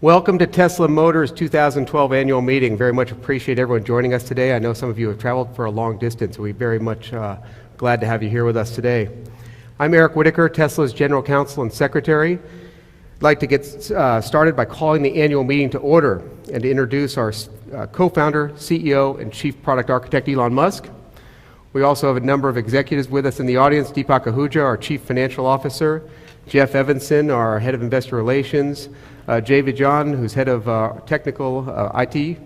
Welcome to Tesla Motors 2012 annual meeting. Very much appreciate everyone joining us today. I know some of you have traveled for a long distance, so we're very much glad to have you here with us today. I'm Eric Whitaker, Tesla's General Counsel and Secretary. I'd like to get started by calling the annual meeting to order and to introduce our co-founder, CEO, and Chief Product Architect, Elon Musk. We also have a number of executives with us in the audience: Deepak Ahuja, our Chief Financial Officer; Jeff Evanson, our Head of Investor Relations; Jay Vijan, who's Head of Technical IT.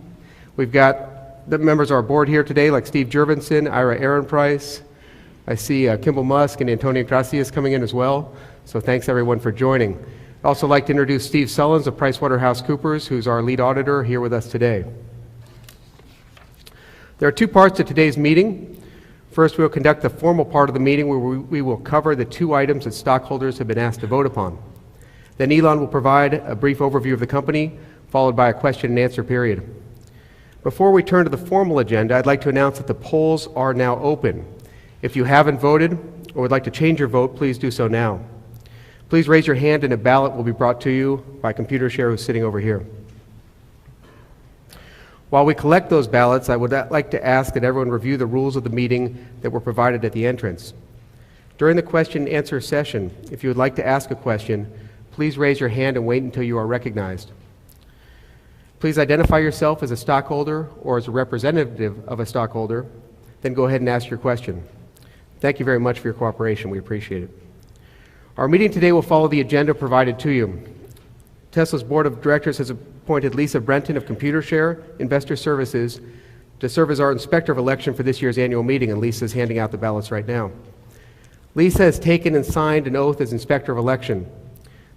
We've got the members of our board here today, like Steve Jurvenson, Ira Ehrenpreis. I see Kimball Musk and Antonio Gracias coming in as well. So thanks everyone for joining. I'd also like to introduce Steve Sullins of PricewaterhouseCoopers, who's our lead auditor, here with us today. There are two parts to today's meeting. First, we will conduct the formal part of the meeting where we will cover the two items that stockholders have been asked to vote upon. Then Elon will provide a brief overview of the company, followed by a question and answer period. Before we turn to the formal agenda, I'd like to announce that the polls are now open. If you haven't voted or would like to change your vote, please do so now. Please raise your hand and a ballot will be brought to you by Computershare, who's sitting over here. While we collect those ballots, I would like to ask that everyone review the rules of the meeting that were provided at the entrance. During the question and answer session, if you would like to ask a question, please raise your hand and wait until you are recognized. Please identify yourself as a stockholder or as a representative of a stockholder, then go ahead and ask your question. Thank you very much for your cooperation. We appreciate it. Our meeting today will follow the agenda provided to you. Tesla's Board of Directors has appointed Lisa Brenton of Computershare Investor Services to serve as our Inspector of Election for this year's annual meeting, and Lisa is handing out the ballots right now. Lisa has taken and signed an oath as Inspector of Election.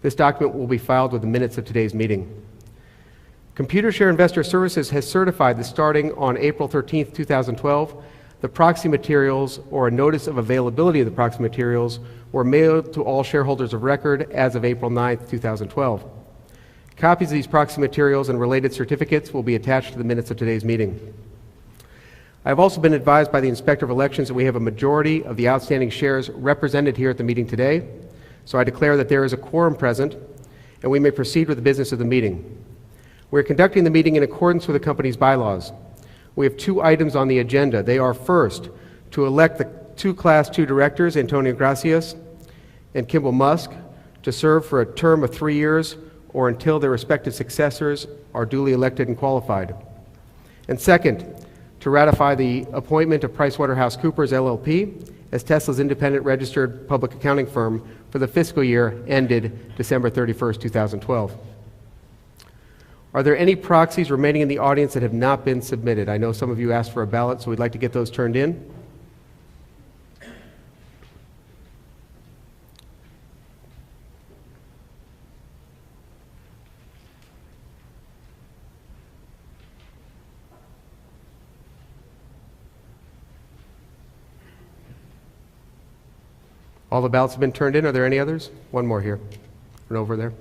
This document will be filed with the minutes of today's meeting. Computershare Investor Services has certified that starting on April 13, 2012, the proxy materials or a notice of availability of the proxy materials were mailed to all shareholders of record as of April 9, 2012. Copies of these proxy materials and related certificates will be attached to the minutes of today's meeting. I have also been advised by the Inspector of Elections that we have a majority of the outstanding shares represented here at the meeting today. So I declare that there is a quorum present, and we may proceed with the business of the meeting. We're conducting the meeting in accordance with the company's bylaws. We have two items on the agenda. They are, first, to elect the two Class II directors, Antonio Gracias and Kimball Musk, to serve for a term of 3 years or until their respective successors are duly elected and qualified. And second, to ratify the appointment of PricewaterhouseCoopers LLP as Tesla's independent registered public accounting firm for the fiscal year ended December 31st, 2012. Are there any proxies remaining in the audience that have not been submitted? I know some of you asked for a ballot, so we'd like to get those turned in. All the ballots have been turned in. Are there any others? One more here. One over there.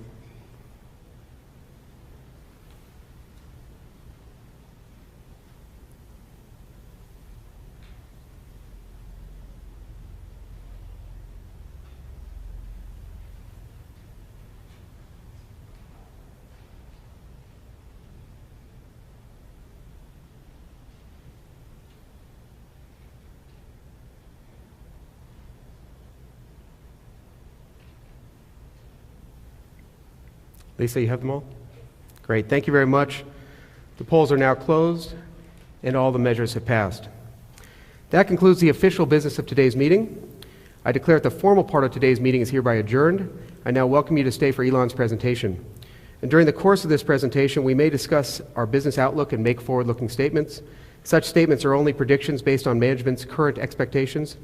Lisa, you have them all? Great, thank you very much. The polls are now closed and all the measures have passed. That concludes the official business of today's meeting. I declare that the formal part of today's meeting is hereby adjourned. I now welcome you to stay for Elon's presentation. And during the course of this presentation, we may discuss our business outlook and make forward-looking statements. Such statements are only predictions based on management's current expectations.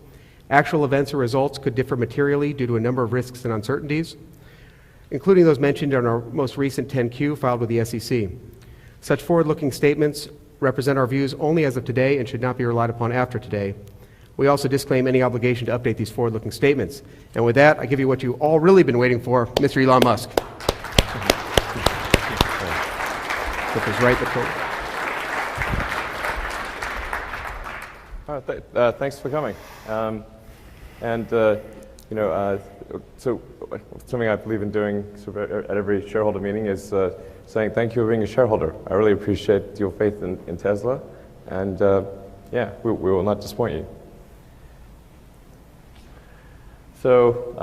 Actual events or results could differ materially due to a number of risks and uncertainties, including those mentioned in our most recent 10-Q filed with the SEC. Such forward-looking statements represent our views only as of today and should not be relied upon after today. We also disclaim any obligation to update these forward-looking statements. And with that, I give you what you've all really been waiting for, Mr. Elon Musk. Thanks for coming. So something I believe in doing sort of at every shareholder meeting is saying thank you for being a shareholder. I really appreciate your faith in Tesla, and yeah, we will not disappoint you. So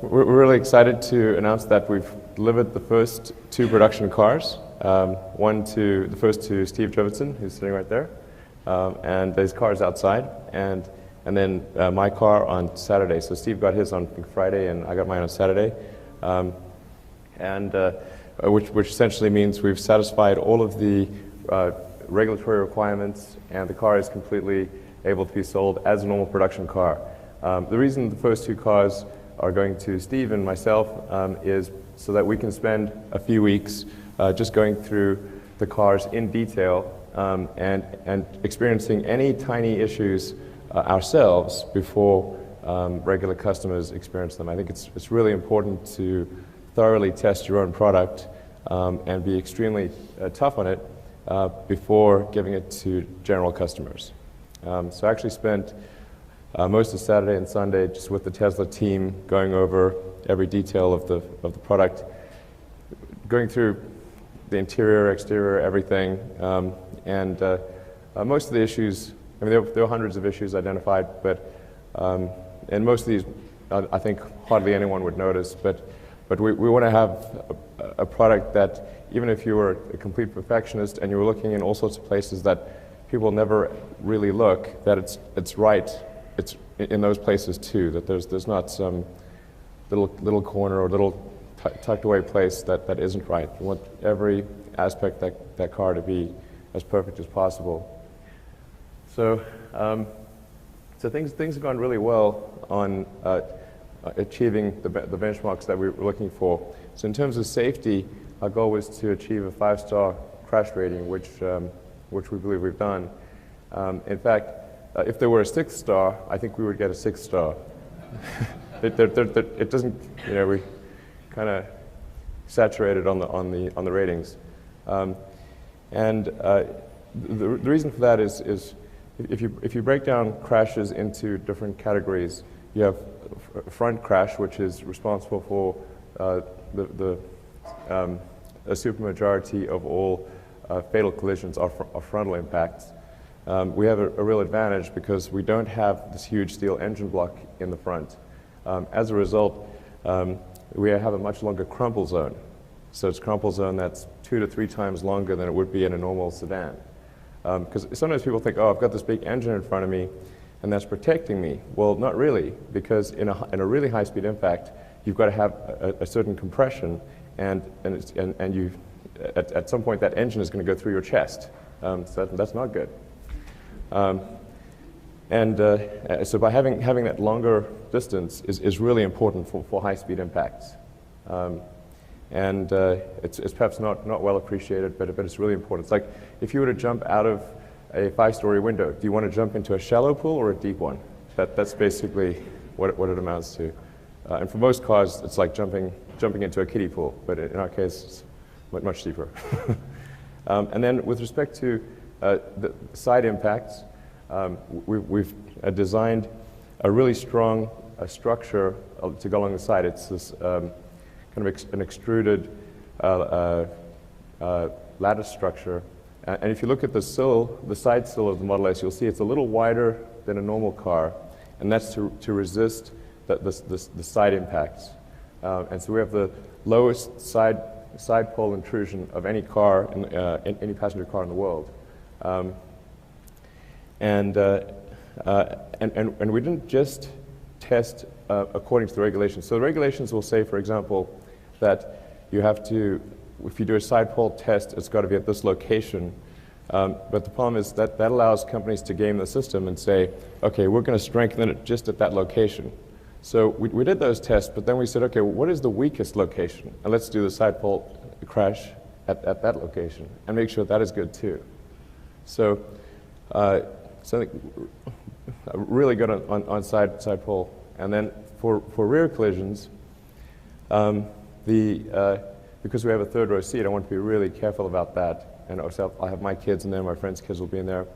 we're really excited to announce that we've delivered the first 2 production cars. The first to Steve Jurvetson, who's sitting right there, and there's cars outside, and then my car on Saturday. So Steve got his on Friday, and I got mine on Saturday, which essentially means we've satisfied all of the regulatory requirements, and the car is completely able to be sold as a normal production car. The reason the first 2 cars are going to Steve and myself is so that we can spend a few weeks just going through the cars in detail and experiencing any tiny issues ourselves before regular customers experience them. I think it's really important to thoroughly test your own product and be extremely tough on it before giving it to general customers. So I actually spent most of Saturday and Sunday just with the Tesla team going over every detail of the product, going through the interior, exterior, everything, and most of the issues, I mean, there were hundreds of issues identified, but and most of these, I think hardly anyone would notice, but we want to have a product that even if you were a complete perfectionist and you were looking in all sorts of places that people never really look, that it's right. It's in those places too, that there's not some little corner or little tucked away place that isn't right. You want every aspect that car to be as perfect as possible. So things have gone really well on achieving the benchmarks that we were looking for. So in terms of safety, our goal was to achieve a 5-star crash rating, which we believe we've done. In fact, if there were a 6th star, I think we would get a 6th star. It doesn't, we kind of saturated on the ratings, and the reason for that is if you break down crashes into different categories, you have a front crash, which is responsible for a supermajority of all fatal collisions are frontal impacts. We have a real advantage because we don't have this huge steel engine block in the front. As a result, we have a much longer crumple zone. So it's a crumple zone that's 2 to 3 times longer than it would be in a normal sedan. Because sometimes people think, oh, I've got this big engine in front of me, and that's protecting me. Well, not really, because in a really high-speed impact, you've got to have a certain compression, and you at some point that engine is going to go through your chest. So that's not good. So by having that longer distance is really important for high-speed impacts. It's perhaps not well appreciated, but it's really important. It's like if you were to jump out of a 5-story window, do you want to jump into a shallow pool or a deep one? That's basically what it amounts to. And for most cars, it's like jumping into a kiddie pool, but in our case, it's much deeper. And then with respect to the side impacts, we've designed a really strong structure to go along the side. It's this kind of an extruded lattice structure. And if you look at the side sill of the Model S, you'll see it's a little wider than a normal car, and that's to resist the side impacts. And so we have the lowest side pole intrusion of any car, any passenger car in the world. And we didn't just test according to the regulations. So the regulations will say, for example, that you have to, if you do a side pole test, it's got to be at this location. But the problem is that allows companies to game the system and say, okay, we're going to strengthen it just at that location. So we did those tests, but then we said, okay, well, what is the weakest location? And let's do the side pole crash at that location and make sure that is good too. So something really good on side pole. And then for rear collisions, because we have a third row seat, I want to be really careful about that. And also I'll have my kids in there, my friends' kids will be in there.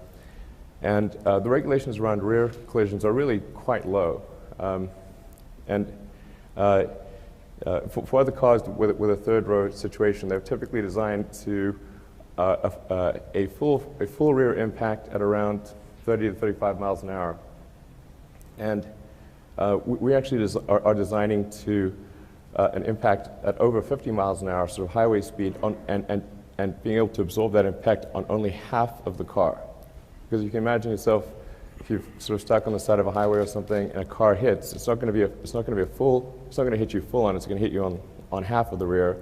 And the regulations around rear collisions are really quite low. And for other cars with a third row situation, they're typically designed to a full rear impact at around 30 to 35 miles an hour. And we actually are designing to an impact at over 50 miles an hour, sort of highway speed, and being able to absorb that impact on only half of the car. Because you can imagine yourself, if you're sort of stuck on the side of a highway or something, and a car hits, it's not going to hit you full on. It's going to hit you on half of the rear,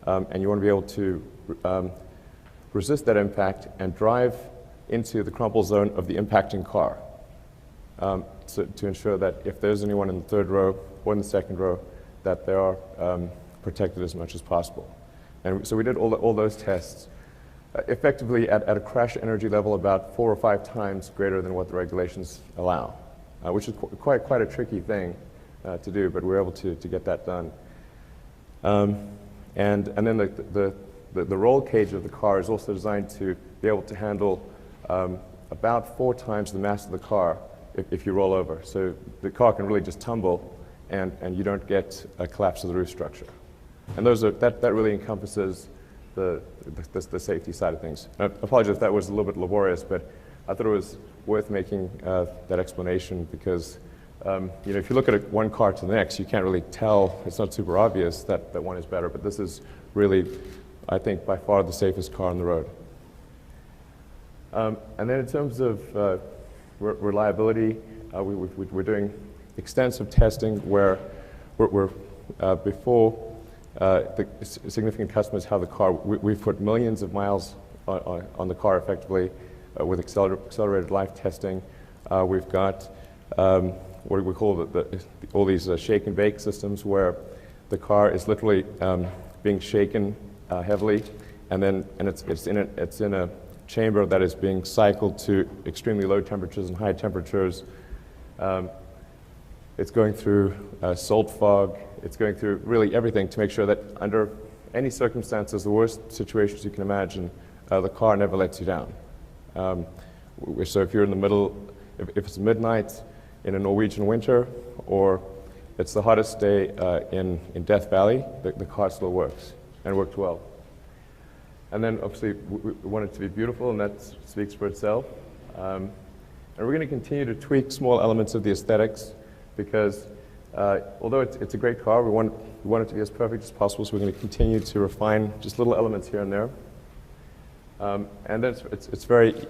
and you want to be able to resist that impact and drive into the crumple zone of the impacting car. To ensure that if there's anyone in the third row or in the second row, that they are protected as much as possible. And so we did all those tests effectively at a crash energy level about 4 or 5 times greater than what the regulations allow, which is quite a tricky thing to do, but we were able to get that done. And then the roll cage of the car is also designed to be able to handle about 4 times the mass of the car if you roll over. So the car can really just tumble, and you don't get a collapse of the roof structure. And that really encompasses the safety side of things. And I apologize if that was a little bit laborious, but I thought it was worth making that explanation because if you look at one car to the next, you can't really tell. It's not super obvious that one is better, but this is really, I think, by far the safest car on the road. And then in terms of reliability, we're doing extensive testing where we're before the significant customers have the car, we've put millions of miles on the car effectively with accelerated life testing. We've got what we call all these shake and bake systems where the car is literally being shaken heavily, and it's in a chamber that is being cycled to extremely low temperatures and high temperatures. It's going through salt fog. It's going through really everything to make sure that under any circumstances, the worst situations you can imagine, the car never lets you down. So if you're in the middle, if it's midnight in a Norwegian winter, or it's the hottest day in Death Valley, the car still works, and worked well. And then obviously we want it to be beautiful, and that speaks for itself. And we're going to continue to tweak small elements of the aesthetics because although it's a great car, we want it to be as perfect as possible, so we're going to continue to refine just little elements here and there. And then it's very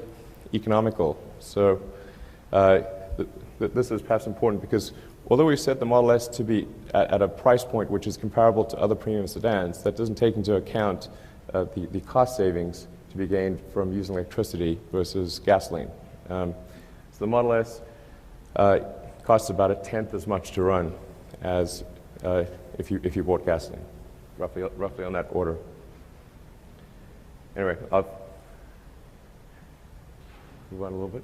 economical. So this is perhaps important because although we've set the Model S to be at a price point which is comparable to other premium sedans, that doesn't take into account the cost savings to be gained from using electricity versus gasoline. So the Model S costs about 1/10 as much to run as if you bought gasoline, roughly on that order. Anyway, I'll move on a little bit.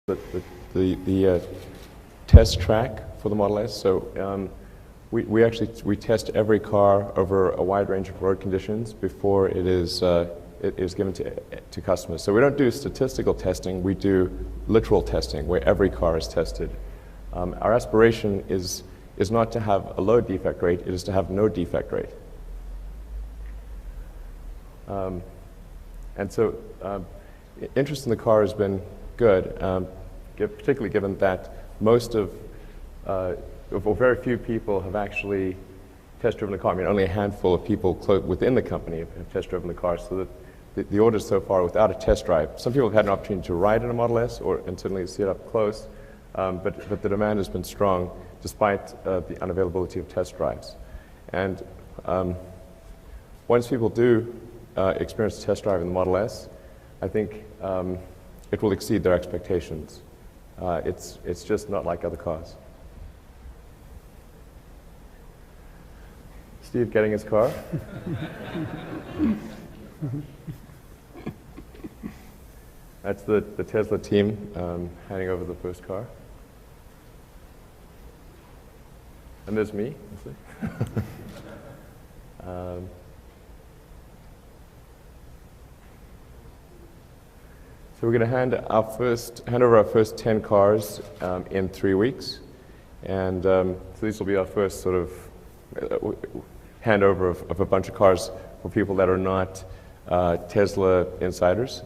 the test track for the Model S. So we test every car over a wide range of road conditions before it is given to customers. So we don't do statistical testing, we do literal testing where every car is tested. Our aspiration is not to have a low defect rate, it is to have no defect rate. And so interest in the car has been good, particularly given that most of, or very few people have actually test driven the car. I mean, only a handful of people within the company have test driven the car, so that the orders so far without a test drive. Some people have had an opportunity to ride in a Model S and certainly see it up close, but the demand has been strong despite the unavailability of test drives. And once people do experience a test drive in the Model S, I think it will exceed their expectations. It's just not like other cars. Steve getting his car. That's the Tesla team handing over the first car. And there's me. So we're going to hand over our first 10 cars in 3 weeks, and so these will be our first sort of handover of a bunch of cars for people that are not Tesla insiders.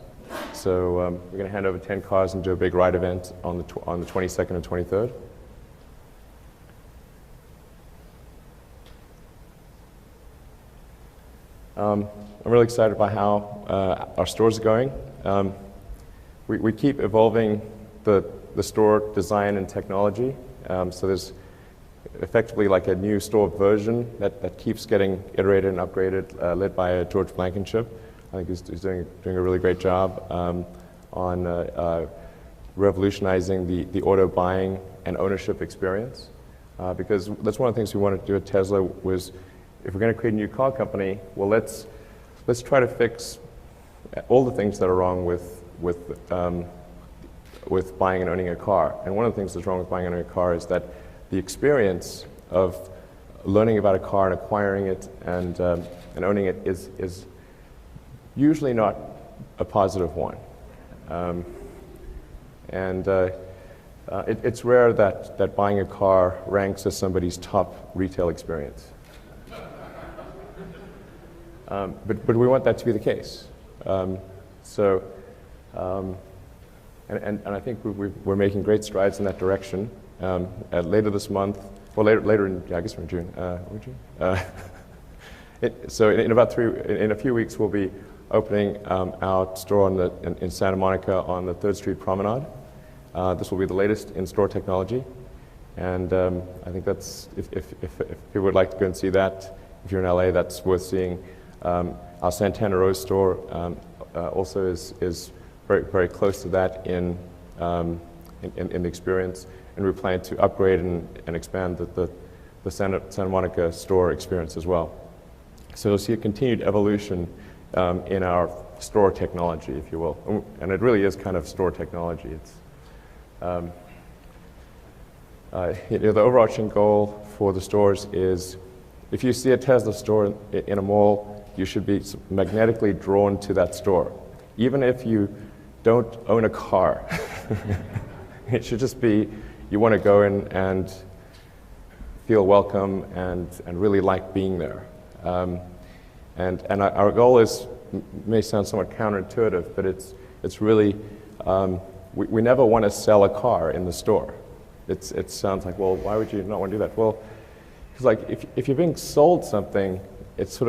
So we're going to hand over 10 cars and do a big ride event on the 22nd and 23rd. I'm really excited about how our stores are going. We keep evolving the store design and technology. So there's effectively like a new store version that keeps getting iterated and upgraded, led by George Blankenship. I think he's doing a really great job on revolutionizing the auto buying and ownership experience. Because that's one of the things we wanted to do at Tesla was, if we're going to create a new car company, well, let's try to fix all the things that are wrong with buying and owning a car. And one of the things that's wrong with buying and owning a car is that the experience of learning about a car and acquiring it and owning it is usually not a positive one. It's rare that buying a car ranks as somebody's top retail experience. But we want that to be the case. And I think we're making great strides in that direction. Later this month, well, later in, I guess we're in June. So in a few weeks, we'll be opening our store in Santa Monica on the 3rd Street Promenade. This will be the latest in-store technology, and I think that's, if people would like to go and see that, if you're in LA, that's worth seeing. Our Santana Row store also is very, very close to that in the experience, and we plan to upgrade and expand the Santa Monica store experience as well. So you'll see a continued evolution in our store technology, if you will, and it really is kind of store technology. It's the overarching goal for the stores is, if you see a Tesla store in a mall, you should be magnetically drawn to that store, even if you don't own a car. It should just be, you want to go in and feel welcome and really like being there. And our goal may sound somewhat counterintuitive, but it's really, we never want to sell a car in the store. It sounds like, well, why would you not want to do that? Well, because like if you're being sold something, it's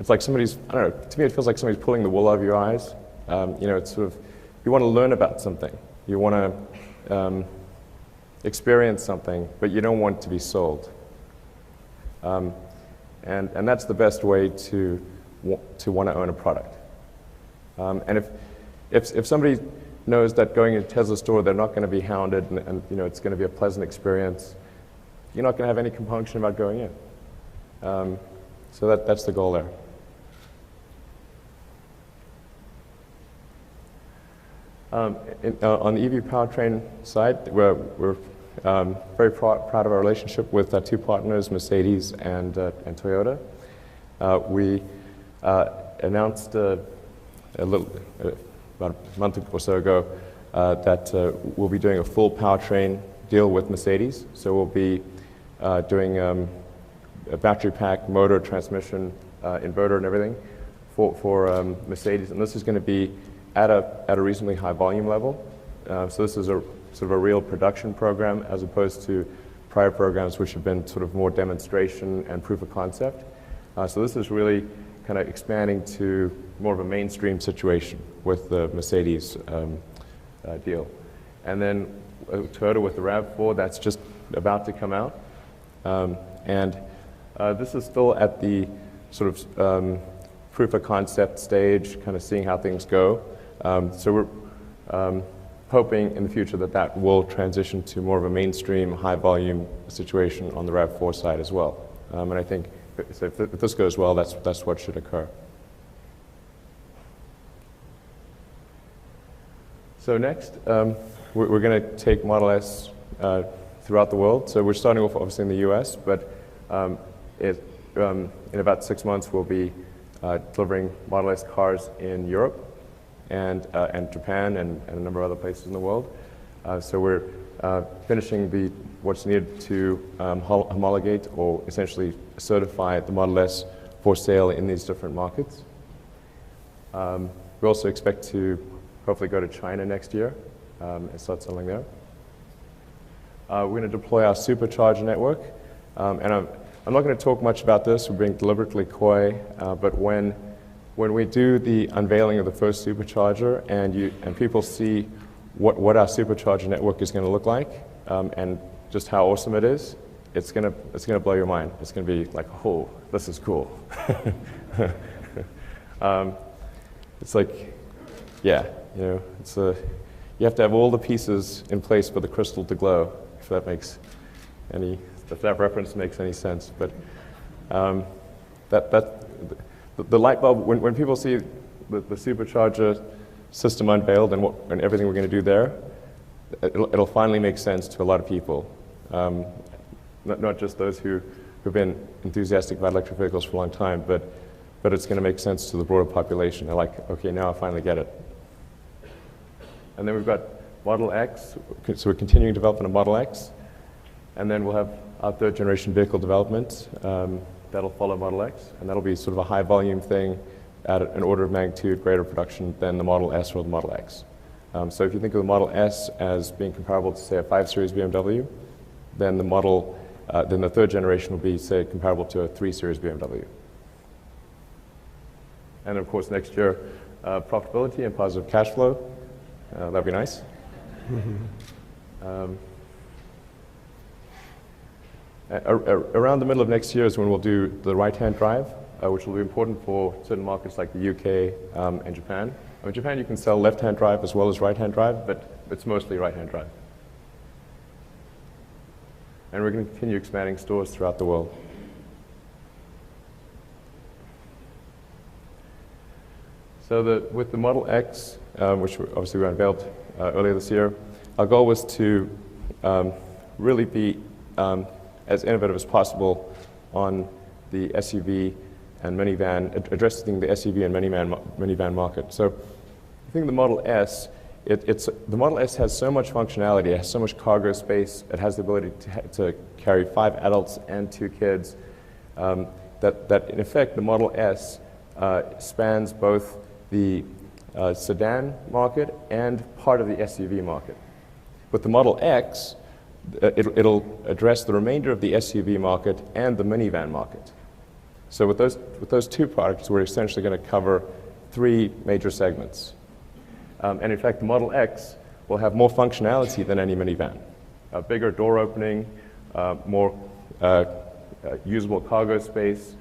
like somebody's, I don't know, to me it feels like somebody's pulling the wool over your eyes. It's sort of, you want to learn about something. You want to experience something, but you don't want to be sold. And that's the best way to want to own a product. And if somebody knows that going into a Tesla store, they're not going to be hounded and it's going to be a pleasant experience, you're not going to have any compunction about going in. So that's the goal there. On the EV powertrain side, we're very proud of our relationship with our two partners, Mercedes and Toyota. We announced about a month or so ago that we'll be doing a full powertrain deal with Mercedes. So we'll be doing a battery pack, motor, transmission, inverter, and everything for Mercedes. And this is going to be at a reasonably high volume level. So this is a sort of a real production program as opposed to prior programs which have been sort of more demonstration and proof of concept. So this is really kind of expanding to more of a mainstream situation with the Mercedes deal. And then Toyota with the RAV4, that's just about to come out. This is still at the sort of proof of concept stage, kind of seeing how things go. So we're hoping in the future that will transition to more of a mainstream, high volume situation on the RAV4 side as well. And I think so if this goes well, that's what should occur. So next, we're going to take Model S throughout the world. So we're starting off obviously in the US, but in about 6 months we'll be delivering Model S cars in Europe and Japan and a number of other places in the world. So we're finishing what's needed to homologate or essentially certify the Model S for sale in these different markets. We also expect to hopefully go to China next year and start selling there. We're going to deploy our supercharger network. And I'm not going to talk much about this. We're being deliberately coy. But when we do the unveiling of the first supercharger and people see what our supercharger network is going to look like and just how awesome it is, it's going to blow your mind. It's going to be like, oh, this is cool. It's like, yeah, you know, you have to have all the pieces in place for the crystal to glow, if that reference makes any sense. But the light bulb, when people see the supercharger system unveiled and everything we're going to do there, it'll finally make sense to a lot of people. Not just those who've been enthusiastic about electric vehicles for a long time, but it's going to make sense to the broader population. They're like, okay, now I finally get it. And then we've got Model X, so we're continuing development of Model X. And then we'll have our third generation vehicle development that'll follow Model X, and that'll be sort of a high volume thing at an order of magnitude greater production than the Model S or the Model X. So if you think of the Model S as being comparable to, say, a 5 Series BMW, then the third generation will be, say, comparable to a 3 Series BMW. And of course, next year, profitability and positive cash flow. That'd be nice. Around the middle of next year is when we'll do the right-hand drive, which will be important for certain markets like the UK and Japan. In Japan, you can sell left-hand drive as well as right-hand drive, but it's mostly right-hand drive. And we're going to continue expanding stores throughout the world. So with the Model X, which obviously we unveiled earlier this year, our goal was to really be as innovative as possible on the SUV and minivan, addressing the SUV and minivan market. So I think the Model S, the Model S has so much functionality, it has so much cargo space, it has the ability to carry 5 adults and 2 kids, that in effect the Model S spans both the sedan market and part of the SUV market. With the Model X, it'll address the remainder of the SUV market and the minivan market. So with those 2 products, we're essentially going to cover 3 major segments. And in fact, the Model X will have more functionality than any minivan. A bigger door opening, more usable cargo space,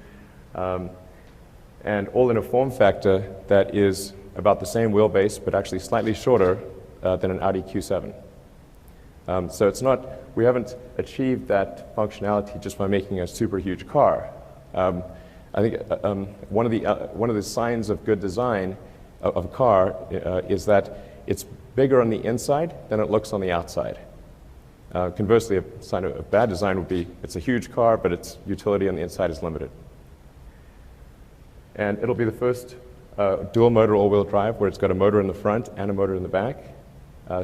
and all in a form factor that is about the same wheelbase, but actually slightly shorter than an Audi Q7. So we haven't achieved that functionality just by making a super huge car. I think one of the signs of good design of a car is that it's bigger on the inside than it looks on the outside. Conversely, a sign of bad design would be it's a huge car, but its utility on the inside is limited. And it'll be the first dual motor all-wheel drive where it's got a motor in the front and a motor in the back.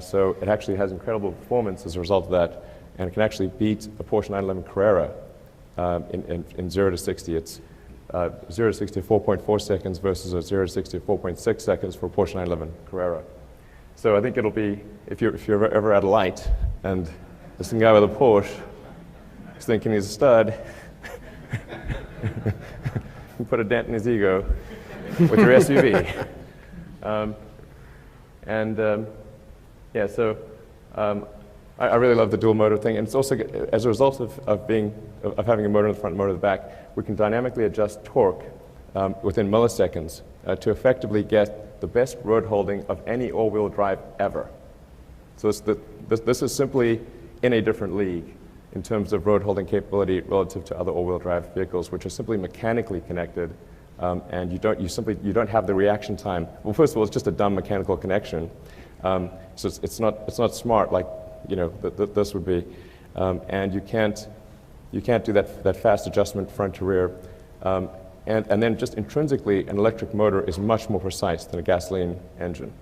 So it actually has incredible performance as a result of that, and it can actually beat a Porsche 911 Carrera in 0 to 60. It's 0 to 60 at 4.4 seconds versus a 0 to 60 at 4.6 seconds for a Porsche 911 Carrera. So I think it'll be, if you're ever at a light and there's some guy with a Porsche who's thinking he's a stud, you put a dent in his ego with your SUV. Yeah, so I really love the dual motor thing, and it's also, as a result of having a motor in the front and motor in the back, we can dynamically adjust torque within milliseconds to effectively get the best road holding of any all-wheel drive ever. So this is simply in a different league in terms of road holding capability relative to other all-wheel drive vehicles, which are simply mechanically connected, and you don't have the reaction time. Well, first of all, it's just a dumb mechanical connection, so it's not smart like this would be, and you can't do that fast adjustment front to rear, and then just intrinsically an electric motor is much more precise than a gasoline engine.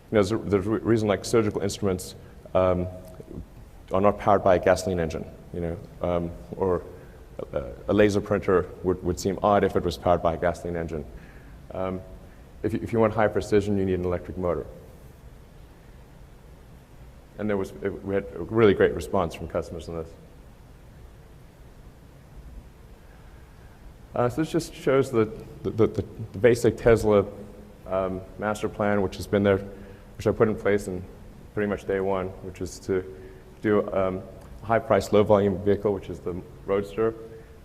There's a reason like surgical instruments are not powered by a gasoline engine, or a laser printer would seem odd if it was powered by a gasoline engine. If you want high precision, you need an electric motor. And we had a really great response from customers on this. So this just shows the basic Tesla master plan, which has been there, which I put in place in pretty much day one, which is to do a high-price, low-volume vehicle, which is the Roadster,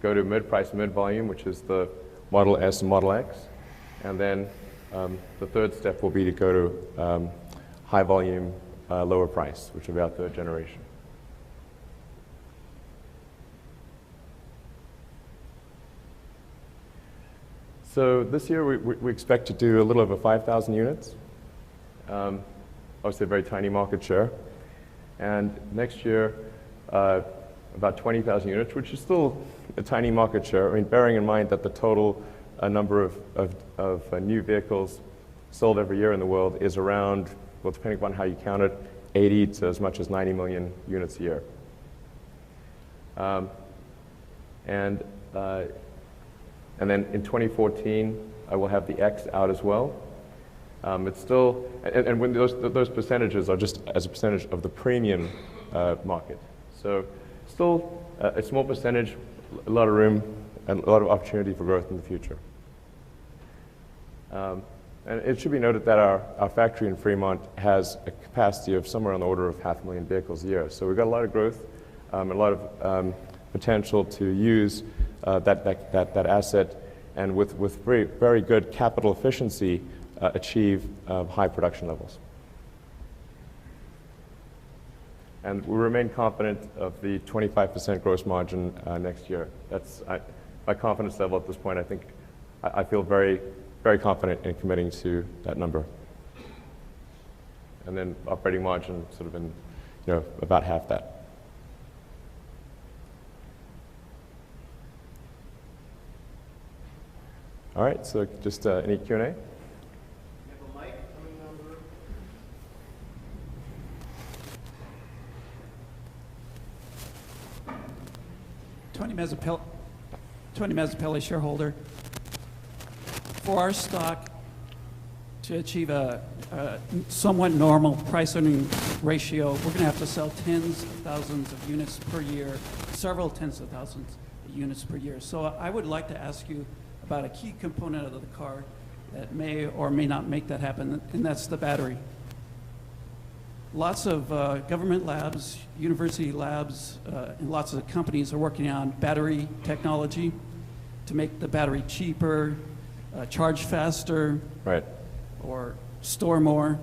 go to mid-price, mid-volume, which is the Model S and Model X, and then the third step will be to go to high-volume, lower price, which will be our third generation. So this year we expect to do a little over 5,000 units. Obviously a very tiny market share. And next year, about 20,000 units, which is still a tiny market share. I mean, bearing in mind that the total number of new vehicles sold every year in the world is around, well, depending upon how you count it, 80 to as much as 90 million units a year. And then in 2014, I will have the X out as well. It's still, and when those percentages are just as a percentage of the premium market. So still a small percentage, a lot of room, and a lot of opportunity for growth in the future. And it should be noted that our factory in Fremont has a capacity of somewhere on the order of 500,000 vehicles a year. So we've got a lot of growth, a lot of potential to use that asset, and with very, very good capital efficiency, achieve high production levels. And we remain confident of the 25% gross margin next year. That's my confidence level at this point. I think I feel very, very confident in committing to that number. And then operating margin sort of in, about half that. All right, so just any Q&A? Tony Mazzapelli, shareholder. For our stock to achieve a somewhat normal price-earning ratio, we're going to have to sell tens of thousands of units per year, several tens of thousands of units per year. So I would like to ask you about a key component of the car that may or may not make that happen, and that's the battery. Lots of government labs, university labs, and lots of companies are working on battery technology to make the battery cheaper, charge faster, right, or store more.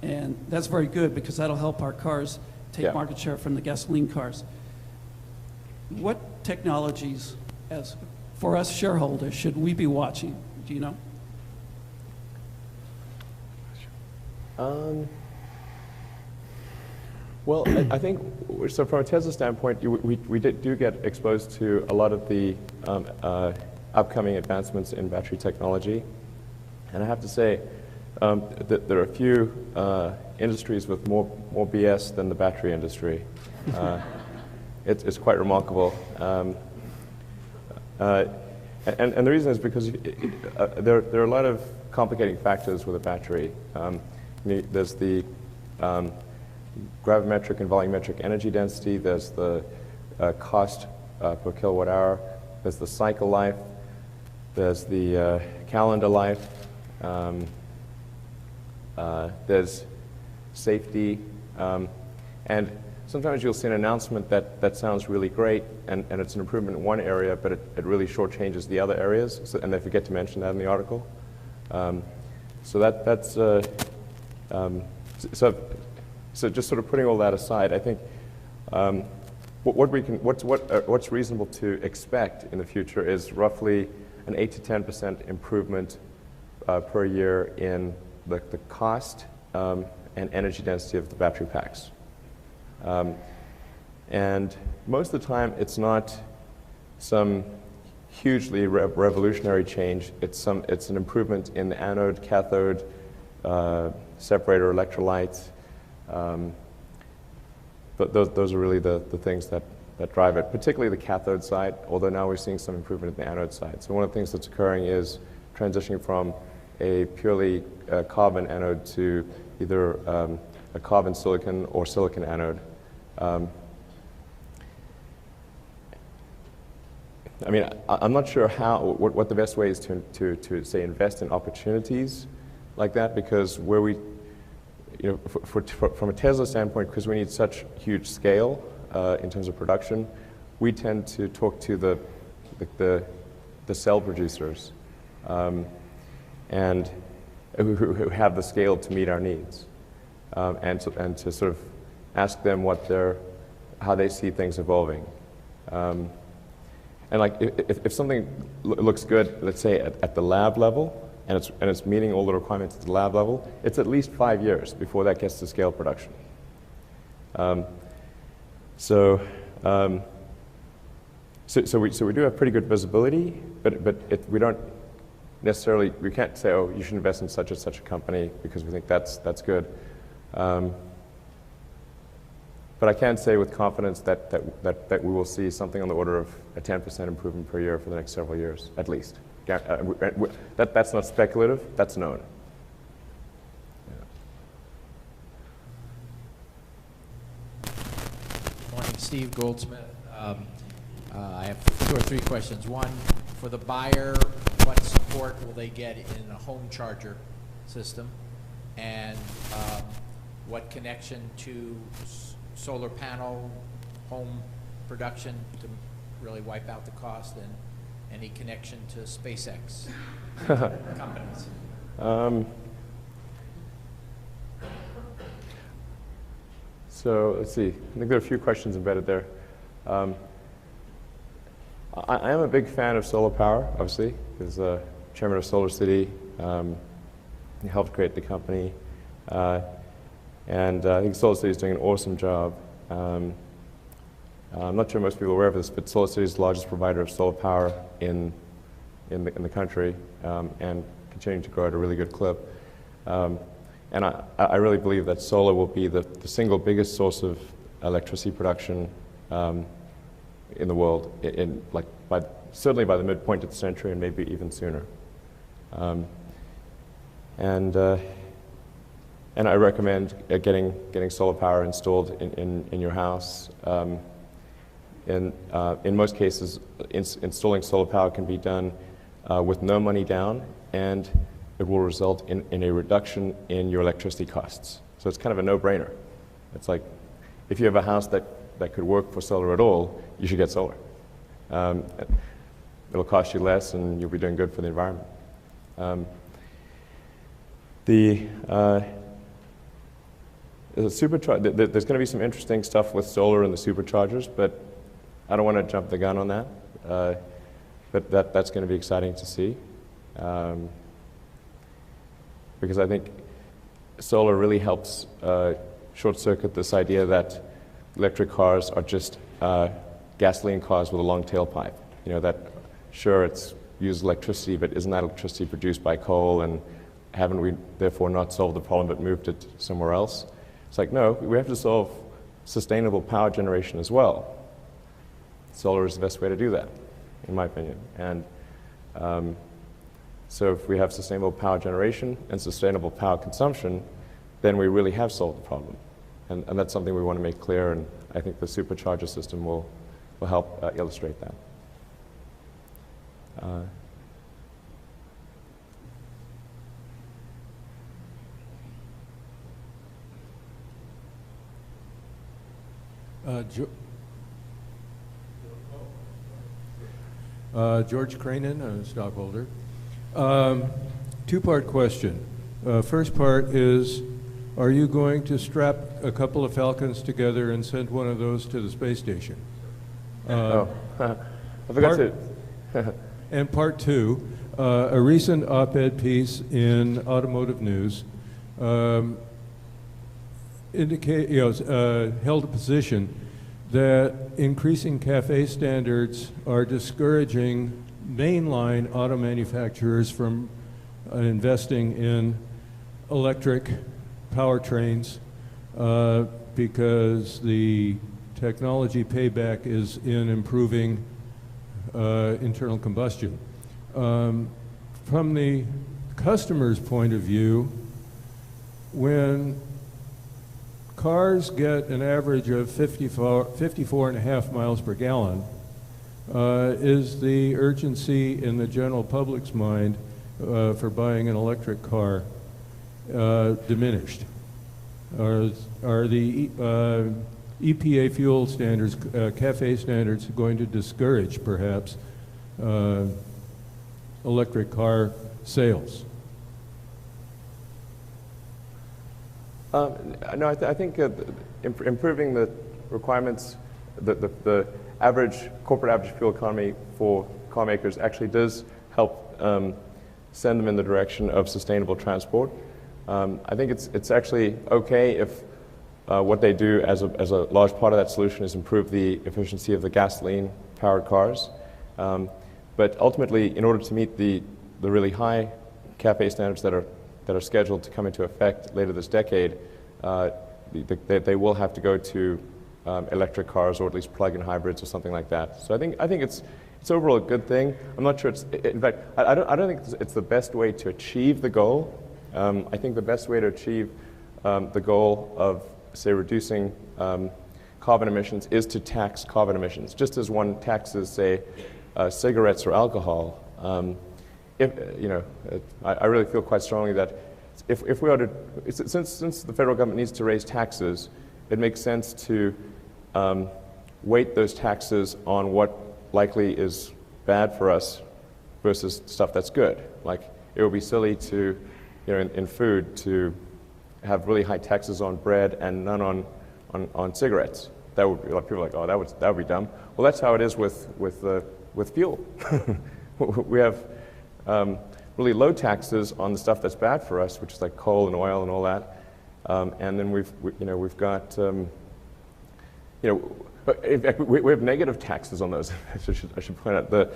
And that's very good because that'll help our cars take market share from the gasoline cars. What technologies, as for us shareholders, should we be watching? Do you know? Well, I think, so from a Tesla standpoint, we do get exposed to a lot of the upcoming advancements in battery technology. And I have to say that there are a few industries with more BS than the battery industry. It's quite remarkable. And the reason is because there are a lot of complicating factors with a battery. There's the gravimetric and volumetric energy density, there's the cost per kilowatt hour, there's the cycle life, there's the calendar life, there's safety, and sometimes you'll see an announcement that sounds really great, and it's an improvement in one area, but it really shortchanges the other areas, and they forget to mention that in the article. So just sort of putting all that aside, I think what's reasonable to expect in the future is roughly an 8 to 10% improvement per year in the cost and energy density of the battery packs. And most of the time, it's not some hugely revolutionary change. It's an improvement in the anode, cathode, separator, electrolytes. But those are really the things that drive it, particularly the cathode side, although now we're seeing some improvement in the anode side. So one of the things that's occurring is transitioning from a purely carbon anode to either a carbon silicon or silicon anode. I mean, I'm not sure what the best way is to say invest in opportunities like that, because where we, from a Tesla standpoint, because we need such huge scale in terms of production, we tend to talk to the cell producers and who have the scale to meet our needs, and to sort of ask them how they see things evolving. And like if something looks good, let's say at the lab level, and it's meeting all the requirements at the lab level, it's at least 5 years before that gets to scale production. So we do have pretty good visibility, but we don't necessarily, we can't say, oh, you should invest in such and such a company because we think that's good. But I can say with confidence that we will see something on the order of a 10% improvement per year for the next several years, at least. That's not speculative, that's known. Morning, Steve Goldsmith. I have 2 or 3 questions. One, for the buyer, what support will they get in a home charger system? And what connection to solar panel home production to really wipe out the cost, and any connection to SpaceX companies? So let's see. I think there are a few questions embedded there. I am a big fan of solar power, obviously, because chairman of Solar City, he helped create the company, and I think Solar City is doing an awesome job. I'm not sure most people are aware of this, but Solar City is the largest provider of solar power in the country, and continuing to grow at a really good clip. And I really believe that solar will be the single biggest source of electricity production in the world, certainly by the midpoint of the century, and maybe even sooner. And I recommend getting solar power installed in your house. In most cases, installing solar power can be done with no money down, and it will result in a reduction in your electricity costs. So it's kind of a no-brainer. It's like, if you have a house that could work for solar at all, you should get solar. It'll cost you less, and you'll be doing good for the environment. There's going to be some interesting stuff with solar and the superchargers, but I don't want to jump the gun on that. But that's going to be exciting to see. Because I think solar really helps short-circuit this idea that electric cars are just gasoline cars with a long tailpipe. You know, that sure, it's used electricity, but isn't that electricity produced by coal, and haven't we therefore not solved the problem but moved it somewhere else? It's like, no, we have to solve sustainable power generation as well. Solar is the best way to do that, in my opinion. And so if we have sustainable power generation and sustainable power consumption, then we really have solved the problem. And that's something we want to make clear, and I think the supercharger system will help illustrate that. George Cranen, a stockholder. Two-part question. First part is, are you going to strap a couple of Falcons together and send one of those to the space station? I forgot to. And part two, a recent op-ed piece in Automotive News held a position that increasing CAFE standards are discouraging mainline auto manufacturers from investing in electric powertrains because the technology payback is in improving internal combustion. From the customer's point of view, when cars get an average of 54.5 miles per gallon, is the urgency in the general public's mind for buying an electric car diminished? Are the EPA fuel standards, CAFE standards, going to discourage, perhaps, electric car sales? No, I think improving the requirements, the average, corporate average fuel economy for car makers actually does help send them in the direction of sustainable transport. I think it's actually okay if what they do as a large part of that solution is improve the efficiency of the gasoline-powered cars. But ultimately, in order to meet the really high CAFE standards that are scheduled to come into effect later this decade, they will have to go to electric cars, or at least plug-in hybrids or something like that. So I think it's overall a good thing. I'm not sure in fact, I don't think it's the best way to achieve the goal. I think the best way to achieve the goal of, say, reducing carbon emissions is to tax carbon emissions, just as one taxes, say, cigarettes or alcohol. I really feel quite strongly that if we are to, since the federal government needs to raise taxes, it makes sense to weight those taxes on what likely is bad for us versus stuff that's good. Like, it would be silly to, in food, to have really high taxes on bread and none on cigarettes. That would be like, people are like, oh, that would be dumb. Well, that's how it is with fuel. We have really low taxes on the stuff that's bad for us, which is like coal and oil and all that. And then we've got in fact, we have negative taxes on those. I should point out the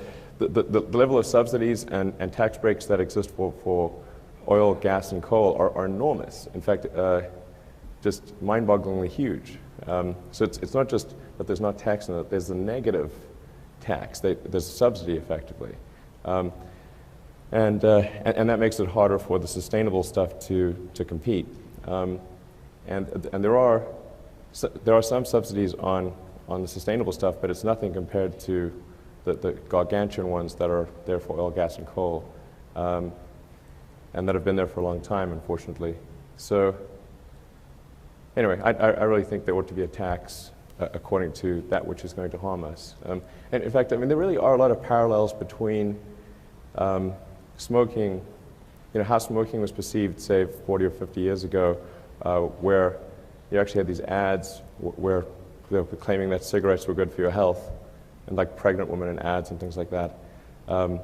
level of subsidies and tax breaks that exist for oil, gas, and coal are enormous. In fact, just mind-bogglingly huge. So it's not just that there's not tax in it, there's a negative tax. There's a subsidy, effectively. And that makes it harder for the sustainable stuff to compete. And there are some subsidies on the sustainable stuff, but it's nothing compared to the gargantuan ones that are there for oil, gas, and coal, and that have been there for a long time, unfortunately. So anyway, I really think there ought to be a tax according to that which is going to harm us. And in fact, I mean, there really are a lot of parallels between smoking, how smoking was perceived, say, 40 or 50 years ago, where you actually had these ads where they were claiming that cigarettes were good for your health, and like pregnant women in ads and things like that. And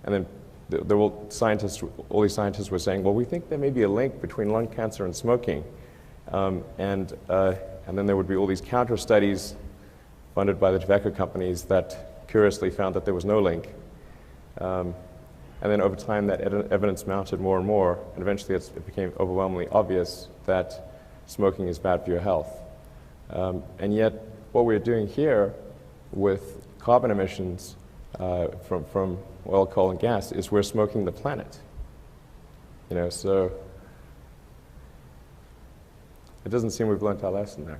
then all these scientists were saying, well, we think there may be a link between lung cancer and smoking. And then there would be all these counter studies funded by the tobacco companies that curiously found that there was no link. And then over time, that evidence mounted more and more, and eventually it became overwhelmingly obvious that smoking is bad for your health. And yet, what we're doing here with carbon emissions from oil, coal, and gas is we're smoking the planet. So it doesn't seem we've learned our lesson there.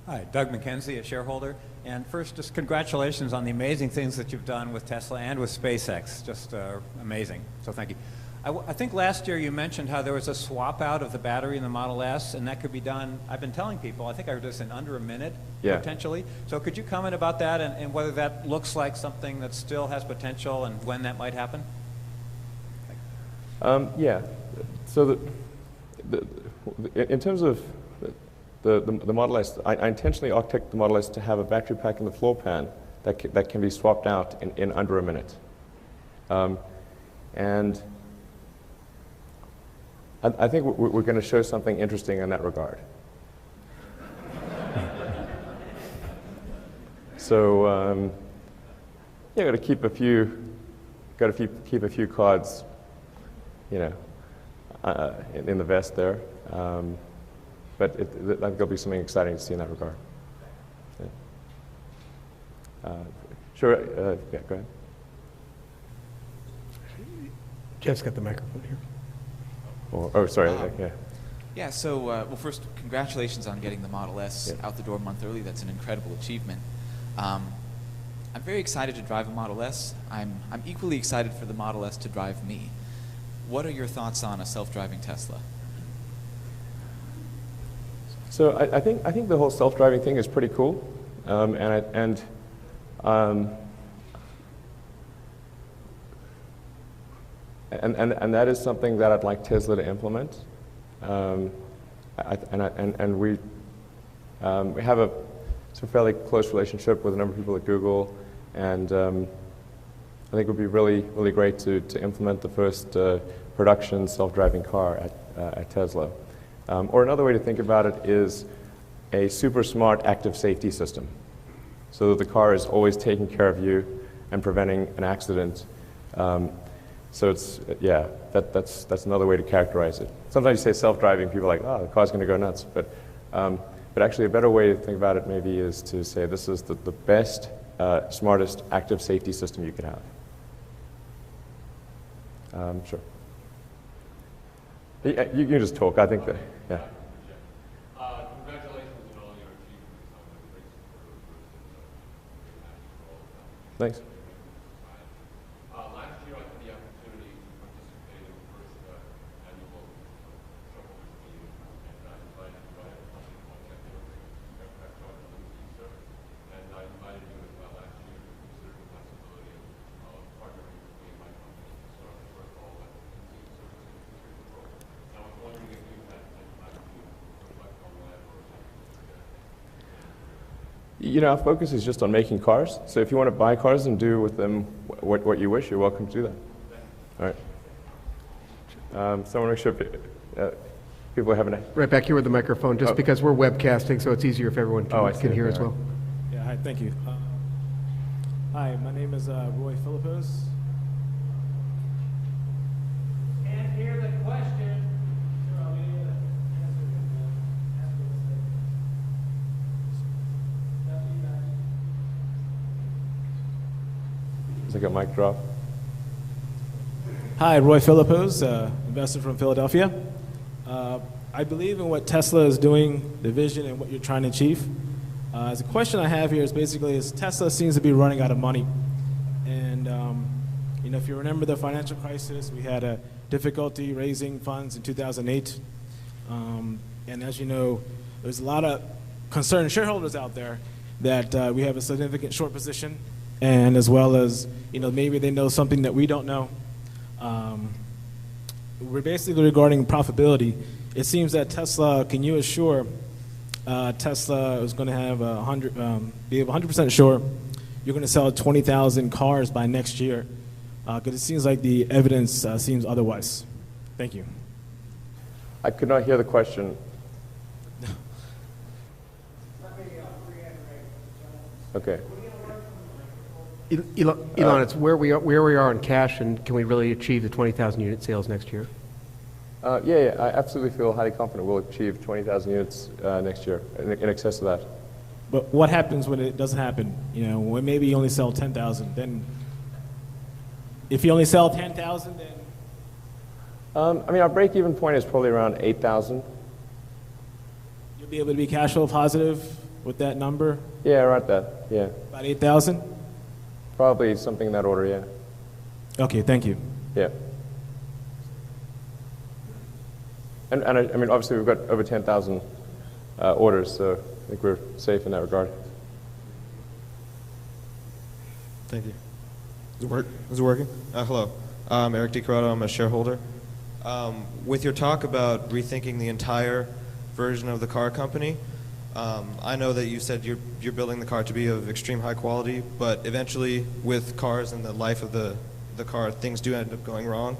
Hi, Doug McKenzie, a shareholder. And first, just congratulations on the amazing things that you've done with Tesla and with SpaceX. Just amazing. So thank you. I think last year you mentioned how there was a swap out of the battery in the Model S, and that could be done, I've been telling people, I think I heard this in under a minute, potentially. So could you comment about that and whether that looks like something that still has potential and when that might happen? Yeah. So in terms of the Model S, I intentionally architected the Model S to have a battery pack in the floor pan that can be swapped out in under a minute. And I think we're going to show something interesting in that regard. So got to keep a few cards, in the vest there. But I think there'll be something exciting to see in that regard. Yeah. Sure. Yeah. Go ahead. Jeff's got the microphone here. Oh, sorry. Yeah. Yeah, so, well, first, congratulations on getting the Model S out the door a month early. That's an incredible achievement. I'm very excited to drive a Model S. I'm equally excited for the Model S to drive me. What are your thoughts on a self-driving Tesla? So I think the whole self-driving thing is pretty cool, and that is something that I'd like Tesla to implement. We have a fairly close relationship with a number of people at Google, and I think it would be really, really great to implement the first production self-driving car at Tesla. Or another way to think about it is a super smart active safety system, so that the car is always taking care of you and preventing an accident. So it's, that's another way to characterize it. Sometimes you say self-driving, people are like, oh, the car's going to go nuts. But actually a better way to think about it maybe is to say this is the best, smartest active safety system you could have. Sure. You can just talk, I think that, yeah. Congratulations on all your achievements. I'm a great supporter of Thanks. Last year, I had the opportunity to participate in the first annual shareholders meeting, and I invited you. I have a company called Shareholder, and I invited you as well last year to consider the possibility of partnering with me and my company to start the first all-electric service in the world. And I was wondering if you had time to reflect on that or Our focus is just on making cars. So if you want to buy cars and do with them what you wish, you're welcome to do that. All right. Someone make sure people are having a... Right back here with the microphone, just because we're webcasting, so it's easier if everyone can hear as well. Yeah, hi, thank you. Hi, my name is Roy Philippos. Can't hear the question. It's like a mic drop. Hi, Roy Philippos, investor from Philadelphia. I believe in what Tesla is doing, the vision, and what you're trying to achieve. The question I have here is basically, Tesla seems to be running out of money. And if you remember the financial crisis, we had a difficulty raising funds in 2008. And as you know, there's a lot of concerned shareholders out there that we have a significant short position, and as well as, maybe they know something that we don't know. We're basically regarding profitability. It seems that Tesla, can you assure Tesla is going to have be 100% sure you're going to sell 20,000 cars by next year? Because it seems like the evidence seems otherwise. Thank you. I could not hear the question. Okay. Elon, it's where we are in cash, and can we really achieve the 20,000 unit sales next year? Yeah, I absolutely feel highly confident we'll achieve 20,000 units next year, in excess of that. But what happens when it doesn't happen? You know, when maybe you only sell 10,000, then if you only sell 10,000, then? I mean, our break-even point is probably around 8,000. You'll be able to be cash flow positive with that number? Yeah, around that, yeah. About 8,000? Probably something in that order, yeah. Okay, thank you. Yeah. And I mean, obviously we've got over 10,000 orders, so I think we're safe in that regard. Thank you. Is it working? Hello. I'm Eric DiCarado. I'm a shareholder. With your talk about rethinking the entire version of the car company, I know that you said you're building the car to be of extreme high quality, but eventually with cars and the life of the car, things do end up going wrong.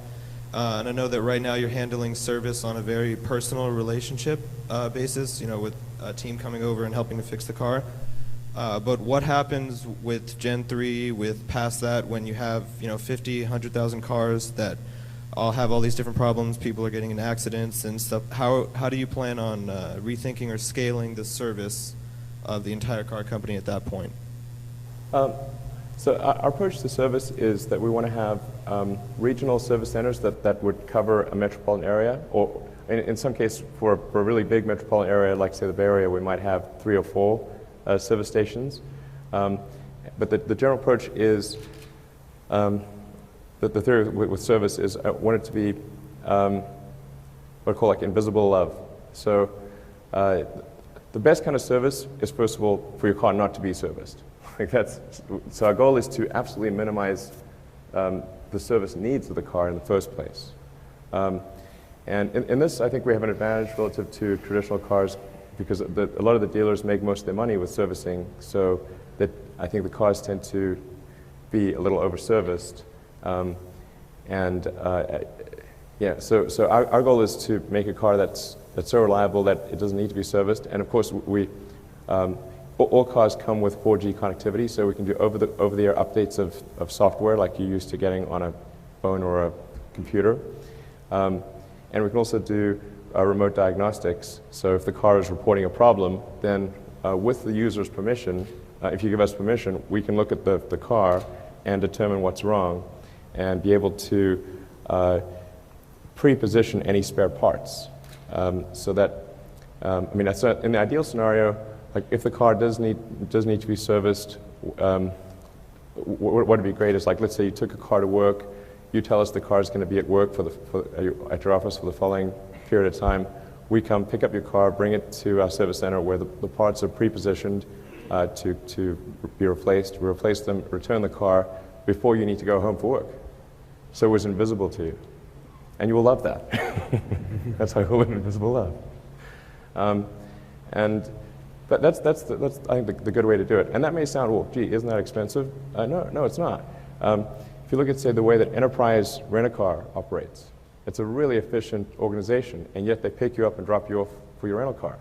And I know that right now you're handling service on a very personal relationship basis, you know, with a team coming over and helping to fix the car. But what happens with Gen 3, with past that, when you have, you know, 50, 100,000 cars that all have all these different problems, people are getting in accidents and stuff. How do you plan on rethinking or scaling the service of the entire car company at that point? So our approach to service is that we want to have regional service centers that would cover a metropolitan area, or in some case for a really big metropolitan area, like say the Bay Area, we might have 3 or 4 service stations. But the general approach is the theory with service is I want it to be what I call like invisible love. So the best kind of service is, first of all, for your car not to be serviced. So our goal is to absolutely minimize the service needs of the car in the first place. And in this, I think we have an advantage relative to traditional cars because a lot of the dealers make most of their money with servicing, so that I think the cars tend to be a little over-serviced. Yeah, so our goal is to make a car that's so reliable that it doesn't need to be serviced. And of course, all cars come with 4G connectivity, so we can do over-the-air updates of software like you're used to getting on a phone or a computer. And we can also do remote diagnostics. So if the car is reporting a problem, then with the user's permission, if you give us permission, we can look at the car and determine what's wrong and be able to pre-position any spare parts. So that, I mean, that's in the ideal scenario, like if the car does need to be serviced, what would be great is, like, let's say you took a car to work, you tell us the car is going to be at work at your office for the following period of time. We come pick up your car, bring it to our service center where the parts are pre-positioned to be replaced. We replace them, return the car before you need to go home for work. So it was invisible to you. And you will love that. That's how you live in invisible love. But that's I think the good way to do it. And that may sound, well, gee, isn't that expensive? No, it's not. If you look at, say, the way that Enterprise Rent-A-Car operates, it's a really efficient organization, and yet they pick you up and drop you off for your rental car.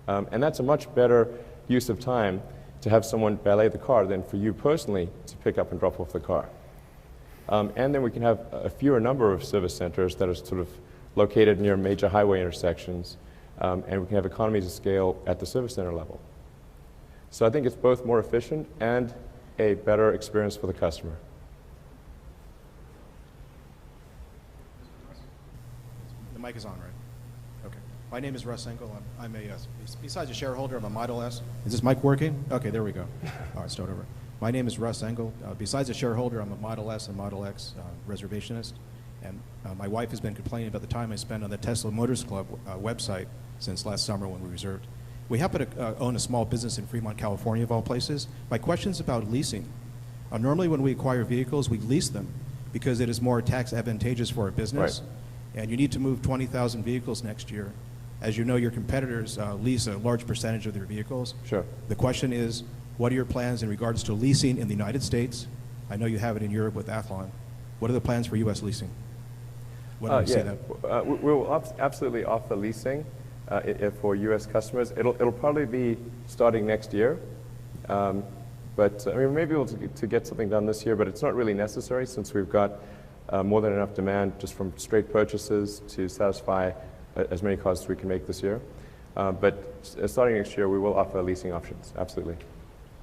And that's a much better use of time to have someone valet the car than for you personally to pick up and drop off the car. And then we can have a fewer number of service centers that are sort of located near major highway intersections, and we can have economies of scale at the service center level. So I think it's both more efficient and a better experience for the customer. The mic is on, right? Okay. My name is Russ Engel. I'm besides a shareholder, I'm a Model S. Is this mic working? Okay, there we go. All right, start over. My name is Russ Engel. Besides a shareholder, I'm a Model S and Model X reservationist. And my wife has been complaining about the time I spend on the Tesla Motors Club website since last summer when we reserved. We happen to own a small business in Fremont, California, of all places. My question is about leasing. Normally when we acquire vehicles, we lease them because it is more tax advantageous for our business. Right. And you need to move 20,000 vehicles next year. As you know, your competitors lease a large percentage of their vehicles. Sure. The question is, What are your plans in regards to leasing in the United States? I know you have it in Europe with Athlon. What are the plans for U.S. leasing? When do we see that? We'll absolutely offer leasing for U.S. customers. It'll probably be starting next year. But I mean, we may be able to get something done this year, but it's not really necessary since we've got more than enough demand just from straight purchases to satisfy as many cars as we can make this year. But starting next year, we will offer leasing options, absolutely.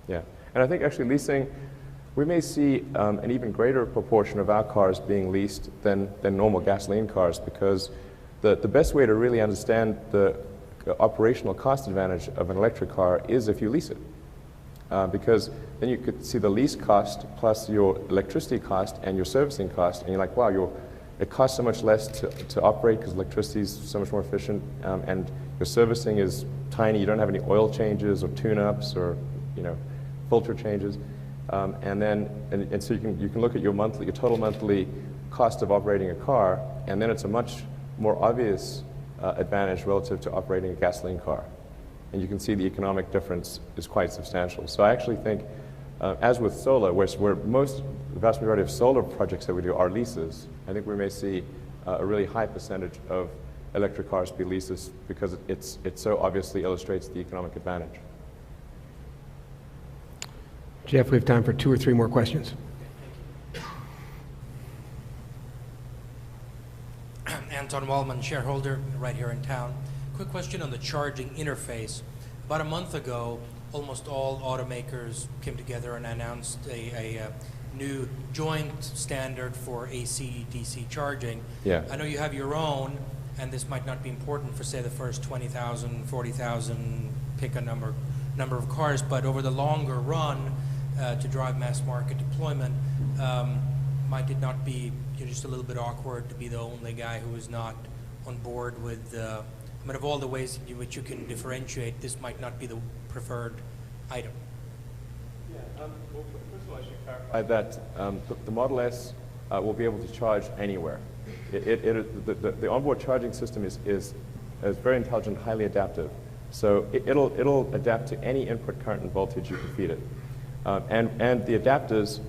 Yeah, and I think actually leasing, we may see an even greater proportion of our cars being leased than normal gasoline cars, because the best way to really understand the operational cost advantage of an electric car is if you lease it. Because then you could see the lease cost plus your electricity cost and your servicing cost, and you're like, wow, it costs so much less to operate because electricity is so much more efficient, and your servicing is tiny. You don't have any oil changes or tune-ups or filter changes, and so you can look at your total monthly cost of operating a car, and then it's a much more obvious advantage relative to operating a gasoline car. And you can see the economic difference is quite substantial. So I actually think, as with solar, where the vast majority of solar projects that we do are leases, I think we may see a really high percentage of electric cars be leases because it so obviously illustrates the economic advantage. Jeff, we have time for 2 or 3 more questions. Anton Wallman, shareholder, right here in town. Quick question on the charging interface. About a month ago, almost all automakers came together and announced a new joint standard for AC/DC charging. Yeah. I know you have your own, and this might not be important for, say, the first 20,000, 40,000, pick a number of cars, but over the longer run, to drive mass market deployment, might it not be just a little bit awkward to be the only guy who is not on board with I mean, of all the ways in which you can differentiate, this might not be the preferred item. Yeah, well, first of all, I should clarify that the Model S will be able to charge anywhere. The onboard charging system is very intelligent, highly adaptive. So it'll adapt to any input current and voltage you can feed it. And the adapters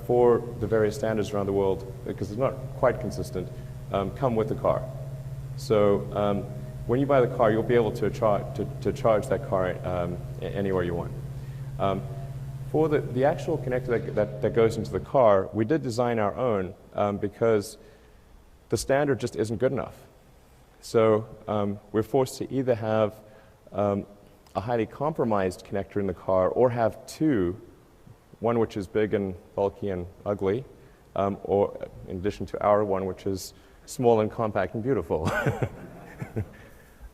for the various standards around the world, because it's not quite consistent, come with the car. So when you buy the car, you'll be able to charge that car anywhere you want. For the actual connector that goes into the car, we did design our own because the standard just isn't good enough. So we're forced to either have a highly compromised connector in the car or have 2, one which is big and bulky and ugly, or in addition to our one which is small and compact and beautiful.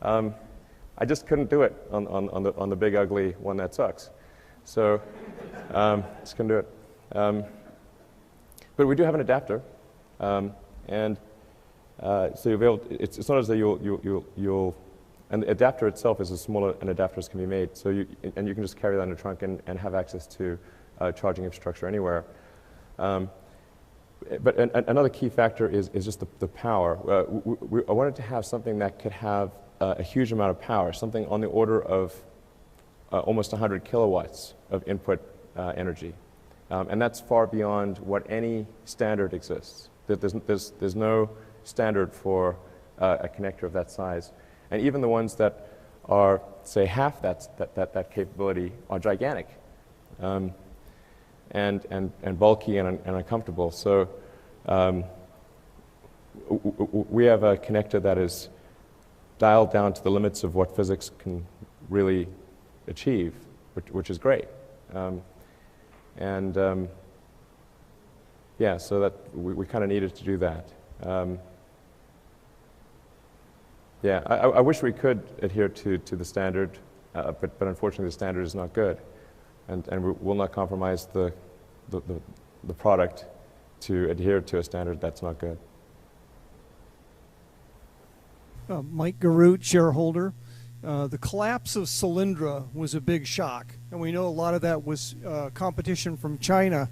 I just couldn't do it on the big ugly one that sucks. So just couldn't do it. But we do have an adapter, and so you'll be able. It's not as though you'll. And the adapter itself is as smaller an adapter as can be made. So you can just carry that in the trunk and have access to charging infrastructure anywhere. But another key factor is just the power. I wanted to have something that could have a huge amount of power, something on the order of almost 100 kilowatts of input energy. And that's far beyond what any standard exists. There's no standard for a connector of that size. And even the ones that are, say, half that capability are gigantic. And bulky and uncomfortable. So we have a connector that is dialed down to the limits of what physics can really achieve, which is great. Yeah, so that we kind of needed to do that. Yeah, I wish we could adhere to the standard, but unfortunately the standard is not good. And we will not compromise the product to adhere to a standard that's not good. Mike Garut, shareholder. The collapse of Solyndra was a big shock, and we know a lot of that was competition from China.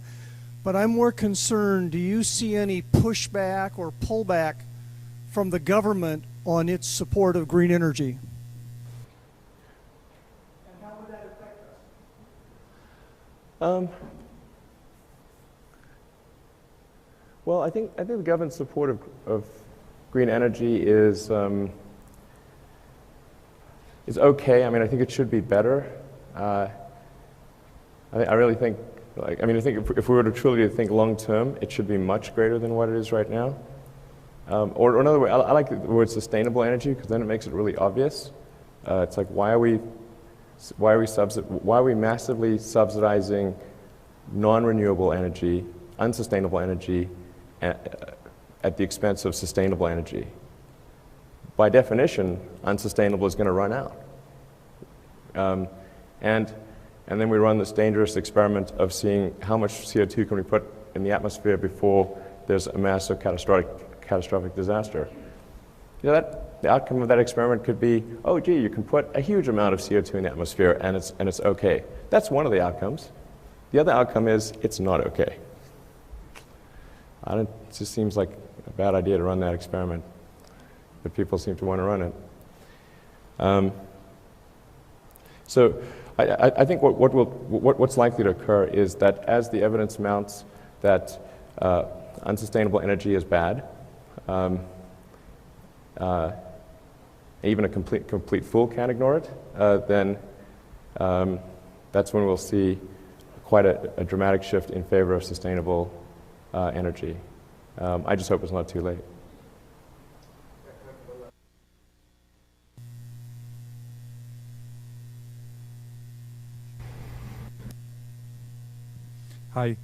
But I'm more concerned, do you see any pushback or pullback from the government on its support of green energy? And how would that affect Well, I think the government's support of green energy is okay. I mean, I think it should be better. I really think, I think if we were to truly think long term, it should be much greater than what it is right now. Or another way, I like the word sustainable energy because then it makes it really obvious. It's like why are we massively subsidizing non-renewable energy, unsustainable energy, at the expense of sustainable energy? By definition, unsustainable is going to run out. And then we run this dangerous experiment of seeing how much CO2 can we put in the atmosphere before there's a massive catastrophic disaster. You know, the outcome of that experiment could be, oh gee, you can put a huge amount of CO2 in the atmosphere and it's okay. That's one of the outcomes. The other outcome is it's not okay. It just seems like a bad idea to run that experiment, but people seem to want to run it. So I think what's likely to occur is that as the evidence mounts that unsustainable energy is bad, even a complete fool can't ignore it, then that's when we'll see quite a dramatic shift in favor of sustainable energy. I just hope it's not too late. Hi.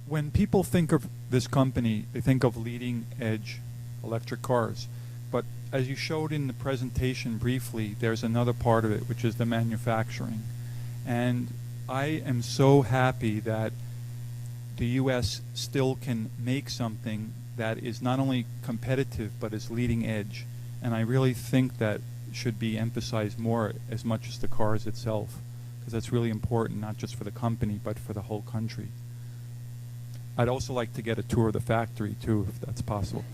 When people think of this company, they think of leading edge electric cars. But as you showed in the presentation briefly, there's another part of it, which is the manufacturing. And I am so happy that the U.S. still can make something that is not only competitive, but is leading edge. And I really think that should be emphasized more as much as the cars itself, because that's really important, not just for the company, but for the whole country. I'd also like to get a tour of the factory, too, if that's possible.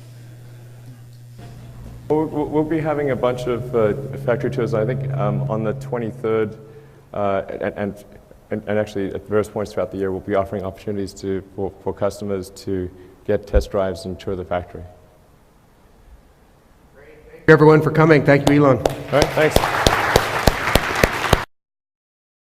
We'll be having a bunch of factory tours, I think, on the 23rd, and actually at various points throughout the year, we'll be offering opportunities for customers to get test drives and tour the factory. Thank you, everyone, for coming. Thank you, Elon. All right, thanks.